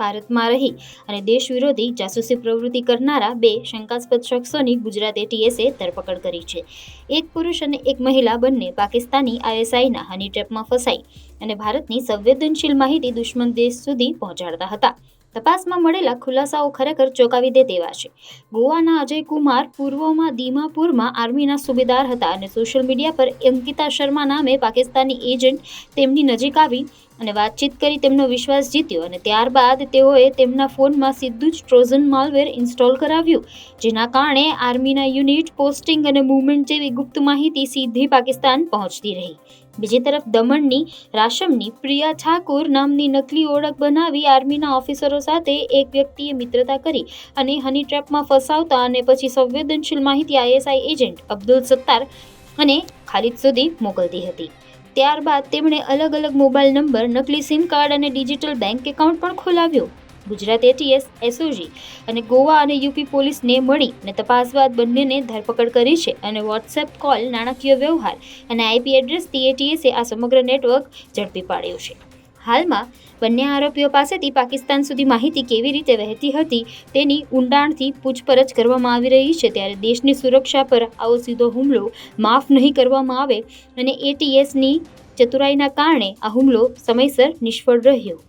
ભારતમાં રહી અને દેશ વિરોધી જાસૂસી પ્રવૃત્તિ કરનારા 2 શંકાસ્પદ શખ્સોની ગુજરાત એટીએસે ધરપકડ કરી છે. એક પુરુષ અને એક મહિલા બંને પાકિસ્તાની આઈએસઆઈના હની ટ્રેપમાં ફસાઈ અને ભારતની સંવેદનશીલ માહિતી દુશ્મન દેશ સુધી પહોંચાડતા હતા. તપાસમાં મળેલા ખુલાસાઓ ખરેખર ચોંકાવી દે તેવા છે. ગોવાના અજય કુમાર પૂર્વમાં દીમાપુરમાં આર્મીના સુબેદાર હતા અને સોશિયલ મીડિયા પર અંકિતા શર્મા નામે પાકિસ્તાની એજન્ટ તેમની નજીક આવી અને વાતચીત કરી તેમનો વિશ્વાસ જીત્યો અને ત્યારબાદ તેઓએ તેમના ફોનમાં સીધું જ ટ્રોજન માલવેર ઇન્સ્ટોલ કરાવ્યું, જેના કારણે આર્મીના યુનિટ, પોસ્ટિંગ અને મૂવમેન્ટ જેવી ગુપ્ત માહિતી સીધી પાકિસ્તાન પહોંચતી રહી. બીજી તરફ દમણની રાશમની પ્રિયા ઠાકુર નામની નકલી ઓળખ બનાવી આર્મીના ઓફિસરો સાથે એક વ્યક્તિએ મિત્રતા કરી અને હની ટ્રેપમાં ફસાવતા અને પછી સંવેદનશીલ માહિતી આઈએસઆઈ એજન્ટ અબ્દુલ સત્તાર અને ખાલિદ સુધી મોકલતી હતી. ત્યારબાદ તેમણે અલગ અલગ મોબાઈલ નંબર, નકલી સિમ કાર્ડ અને ડિજિટલ બેંક એકાઉન્ટ પણ ખોલાવ્યું. ગુજરાત એટીએસ, એસઓજી અને ગોવા અને યુપી પોલીસને મળી અને તપાસ બાદ બંનેને ધરપકડ કરી છે અને વોટ્સએપ કોલ, નાણાકીય વ્યવહાર અને આઈપી એડ્રેસથી એટીએસે આ સમગ્ર નેટવર્ક ઝડપી પાડ્યું છે. હાલમાં બંને આરોપીઓ પાસેથી પાકિસ્તાન સુધી માહિતી કેવી રીતે વહેતી હતી તેની ઊંડાણથી પૂછપરછ કરવામાં આવી રહી છે. ત્યારે દેશની સુરક્ષા પર આવો સીધો હુમલો માફ નહીં કરવામાં આવે અને એટીએસની ચતુરાઈના કારણે આ હુમલો સમયસર નિષ્ફળ રહ્યો.